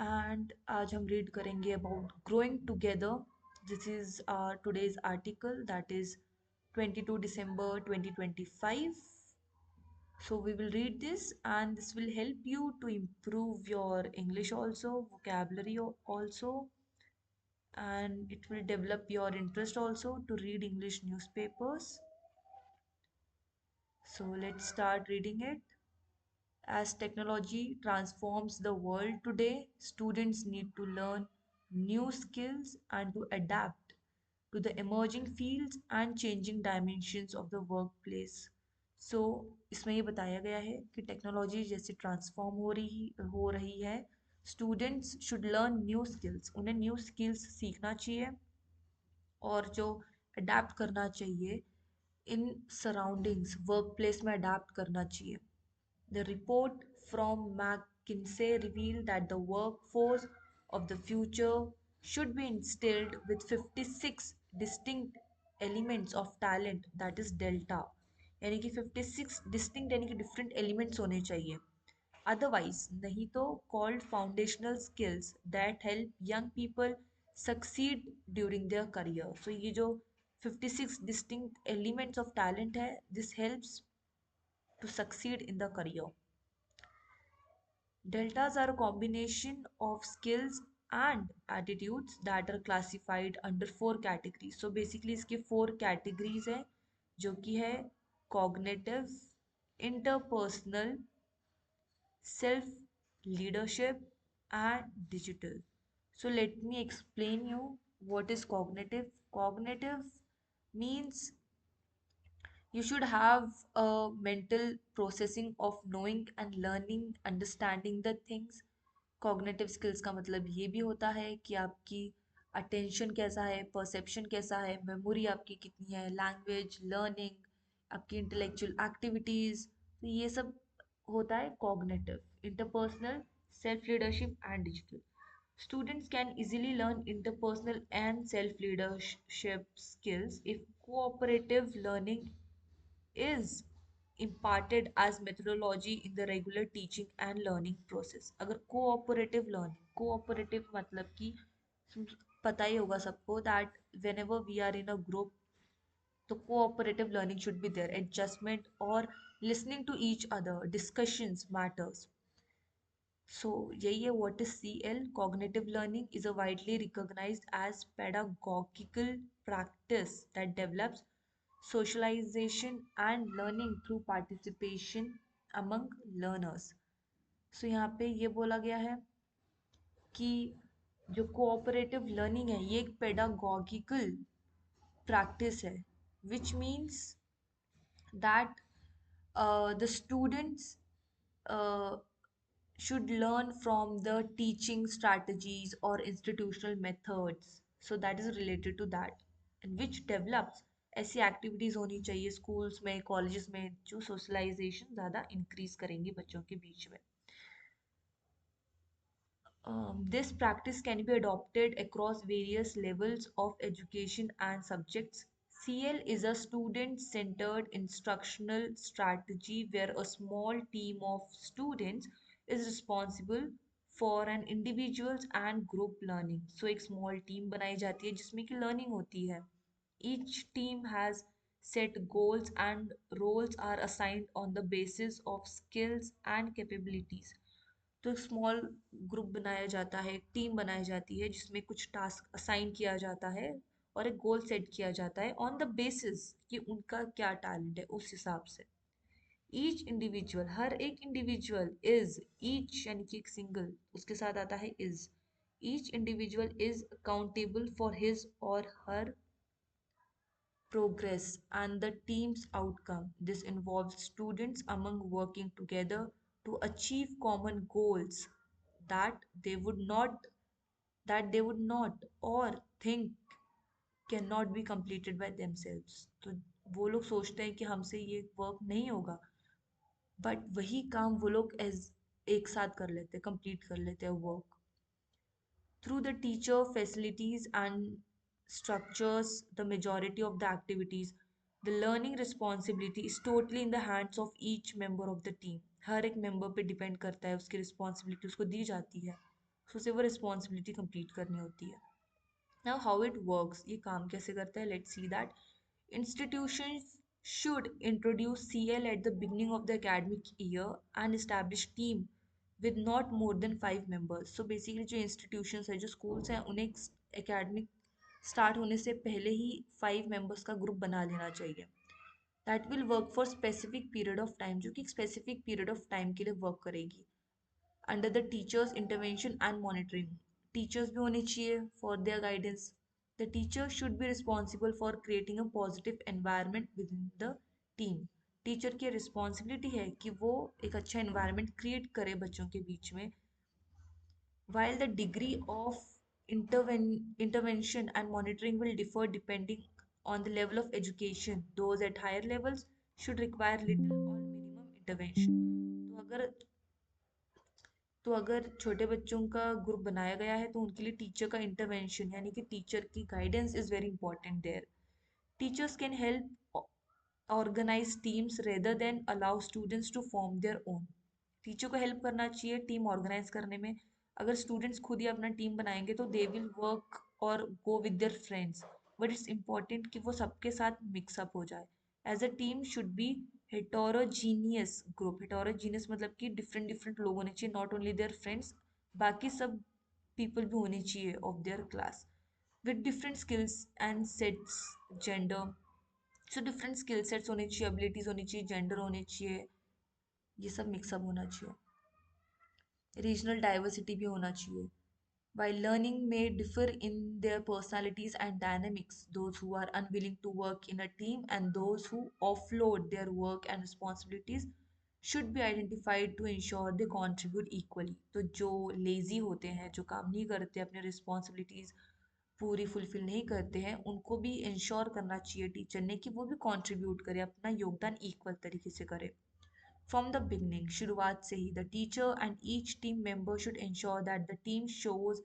And आज हम read करेंगे about growing together. This is today's article that is 22 December 2025. So we will read this and this will help you to improve your English also, vocabulary also, and it will develop your interest also to read English newspapers. So let's start reading it. As technology transforms the world today, students need to learn new skills and to adapt to the emerging fields and changing dimensions of the workplace. So इसमें ये बताया गया है कि technology जैसे transform हो रही है, students should learn new skills, उन्हें न्यू स्किल्स सीखना चाहिए और जो अडेप्ट करना चाहिए इन सराउंडिंग्स वर्क प्लेस में अडेप्ट करना चाहिए. The report from McKinsey revealed that the workforce of the future should be instilled with 56 distinct elements of talent, that is delta. यानी कि 56 distinct यानी कि different elements होने चाहिए. Otherwise नहीं तो called foundational skills that help young people succeed during their career. So ये जो 56 distinct elements of talent है, this helps to succeed in the career. Deltas are a combination of skills and attitudes that are classified under four categories. So basically इसके four categories हैं जो कि है cognitive, interpersonal, self leadership and digital. So let me explain you what is cognitive. Cognitive means you should have a mental processing of knowing and learning, understanding the things. Cognitive skills का मतलब ये भी होता है कि आपकी attention कैसा है, परसेप्शन कैसा है, मेमोरी आपकी कितनी है, लैंग्वेज लर्निंग, आपकी इंटेलेक्चुअल एक्टिविटीज़, तो ये सब होता है cognitive. Interpersonal, self leadership and digital. Students can easily learn interpersonal and self leadership skills if cooperative learning is imparted as methodology in the regular teaching and learning process. अगर cooperative learning, cooperative मतलब कि पता ही होगा सबको that whenever we are in a group, तो cooperative learning should be there. Adjustment or listening to each other, discussions matters. So यही है what is CL. Cognitive learning is a widely recognized as pedagogical practice that develops socialization and learning through participation among learners. So यहाँ पे ये बोला गया है कि जो कोऑपरेटिव लर्निंग है ये एक पेडागॉगिकल प्रैक्टिस है, which means that the students uh, should learn from the teaching strategies or institutional methods. So that is related to that, and which develops ऐसी एक्टिविटीज़ होनी चाहिए स्कूल्स में, कॉलेजेस में, जो सोशलाइजेशन ज़्यादा इंक्रीज करेंगी बच्चों के बीच में. This practice can be adopted across various levels of education and subjects. CL is a student centered instructional strategy where a small team of students is responsible for an individual's and group learning. So एक small team बनाई जाती है जिसमें कि learning होती है. Each team has set goals and roles are assigned on the basis of skills and capabilities. तो एक स्मॉल ग्रुप बनाया जाता है, एक टीम बनाई जाती है जिसमें कुछ टास्क असाइन किया जाता है और एक गोल सेट किया जाता है ऑन द बेसिस कि उनका क्या टैलेंट है उस हिसाब से. ईच इंडिविजुअल, हर एक इंडिविजुअल, इज, ईच यानी कि एक सिंगल, उसके साथ आता है is. Each individual is accountable for his और हर progress and the team's outcome. This involves students among working together to achieve common goals that they would not that they would not or think cannot be completed by themselves. तो वो लोग सोचते हैं कि हमसे ये work नहीं होगा, बट वही काम वो लोग एज एक साथ कर लेते हैं, कंप्लीट कर लेते हैं work. Through the teacher facilities and structures the majority of the activities, the learning responsibility is totally in the hands of each member of the team. हर एक member पे depend करता है, उसकी responsibility उसको दी जाती है. सो उसे वो रिस्पॉन्सिबिलिटी कंप्लीट करनी होती है. Now, how it works, ये काम कैसे करता है, let's see that. Institutions should introduce CL at the beginning of the academic year and establish team with not more than 5 members. So basically जो institutions है, जो schools हैं, उन्हें academic start होने से पहले ही 5 members का group बना लेना चाहिए. That will work for specific period of time, जो कि एक specific period of time के लिए work करेगी. Under the teachers intervention and monitoring, teachers भी होने चाहिए for their guidance. The teacher should be responsible for creating a positive environment within the team. Teacher की रिस्पॉन्सिबिलिटी है कि वो एक अच्छा environment create करे बच्चों के बीच में. While the degree of intervention and monitoring will differ depending on the level of education, those at higher levels should require little or minimum intervention. तो अगर छोटे बच्चों का ग्रुप बनाया गया है तो उनके लिए टीचर का इंटरवेंशन यानी कि टीचर की guidance is very important there. Teachers can help organise teams rather than allow students to form their own. Teacher को हेल्प करना चाहिए टीम ऑर्गेनाइज करने में. अगर स्टूडेंट्स खुद ही अपना टीम बनाएंगे तो दे विल वर्क और go with their friends, but it's important कि वो सबके साथ मिक्सअप हो जाए. As a team should be heterogeneous group. Heterogeneous मतलब कि डिफरेंट डिफरेंट लोग होने चाहिए, नॉट ओनली देयर फ्रेंड्स, बाकी सब पीपल भी होने चाहिए of their class with different skills and sets, gender. So different skill sets होने चाहिए, एबिलिटीज होनी चाहिए, जेंडर होने चाहिए, ये सब मिक्सअप होना चाहिए. रीजनल डाइवर्सिटी भी होना चाहिए. While learning may differ in their personalities and dynamics, those who are unwilling to work in a team and those who offload their work and responsibilities should be identified to ensure they contribute equally. तो जो lazy होते हैं, जो काम नहीं करते, अपने responsibilities पूरी फुलफिल नहीं करते हैं, उनको भी इंश्योर करना चाहिए टीचर ने कि वो भी कंट्रीब्यूट करें, अपना योगदान इक्वल तरीके से करें. From the beginning, शुरुआत से ही, the teacher and each team member should ensure that the team shows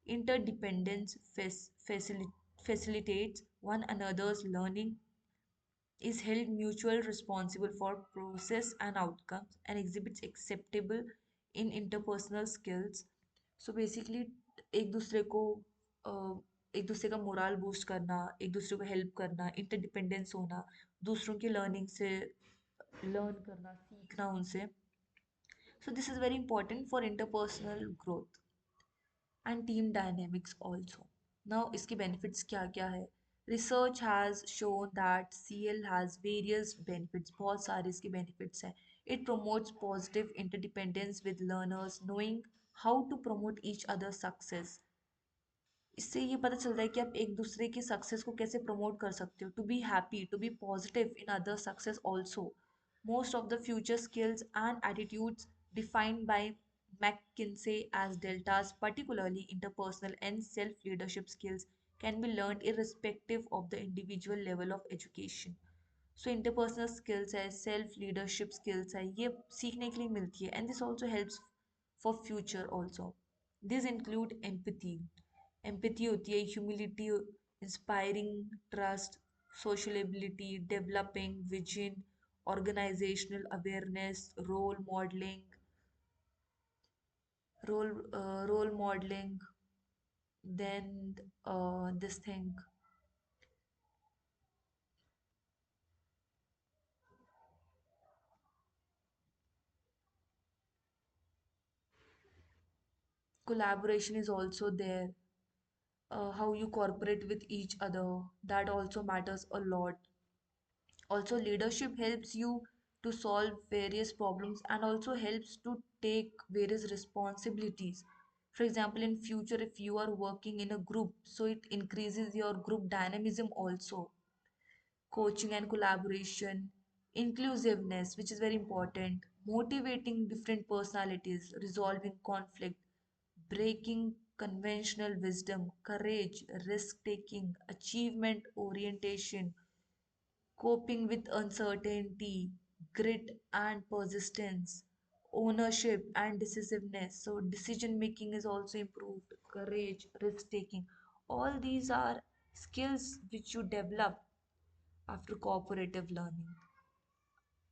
interdependence, facilitates one another's learning, is held mutual responsible for process and outcomes, and exhibits acceptable in interpersonal skills. So basically एक दूसरे को एक दूसरे का moral boost करना, एक दूसरे को हेल्प करना, इंटरडिपेंडेंस होना, दूसरों की लर्निंग से लर्न करना, सीखना उनसे. So this is very important for interpersonal growth and team dynamics also. Now इसके benefits क्या क्या है? Research has shown that CL has various benefits. बहुत सारे इसके benefits हैं. It promotes positive interdependence with learners knowing how to promote each other's success. इससे ये पता चलता है कि आप एक दूसरे की सक्सेस को कैसे प्रमोट कर सकते हो. To be happy, to be positive in other success also. Most of the future skills and attitudes defined by McKinsey as deltas, particularly interpersonal and self-leadership skills, can be learned irrespective of the individual level of education. So interpersonal skills है, self leadership skills है, ये सीखने के लिए मिलती है. And this also helps for future also. This include empathy. Empathy होती है humility, inspiring trust, social ability, developing vision, organisational awareness, role modeling, then this thing, collaboration is also there. How you cooperate with each other, that also matters a lot. Also leadership helps you to solve various problems and also helps to take various responsibilities. For example, in future if you are working in a group, so it increases your group dynamism also. Coaching and collaboration, inclusiveness, which is very important, motivating different personalities, resolving conflict, breaking conventional wisdom, courage, risk taking, achievement orientation, coping with uncertainty, grit and persistence, ownership and decisiveness. So, decision making is also improved, courage, risk taking. All these are skills which you develop after cooperative learning.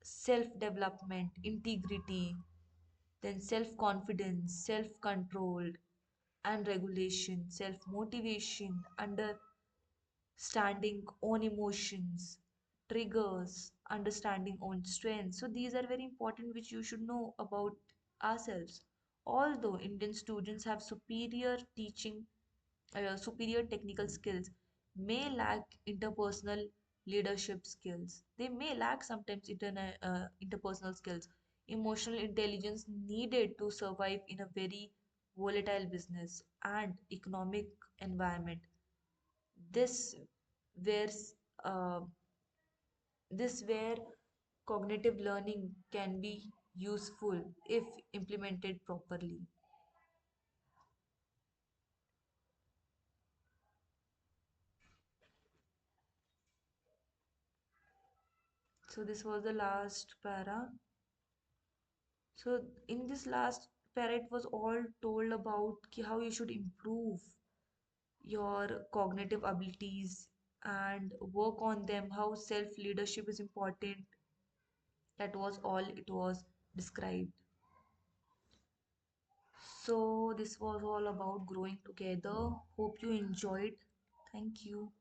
Self development, integrity, then self confidence, self control, and regulation, self motivation, understanding own emotions, triggers, understanding own strengths. So these are very important, which you should know about ourselves. Although Indian students have superior technical skills, may lack interpersonal leadership skills. They may lack sometimes interpersonal skills, emotional intelligence needed to survive in a very volatile business and economic environment. This where uh, this where cognitive learning can be useful if implemented properly. So this was the last para. So in this last para, it was all told about how you should improve your cognitive abilities and work on them, how self leadership is important. That was all it was described. So this was all about growing together. Hope you enjoyed. Thank you.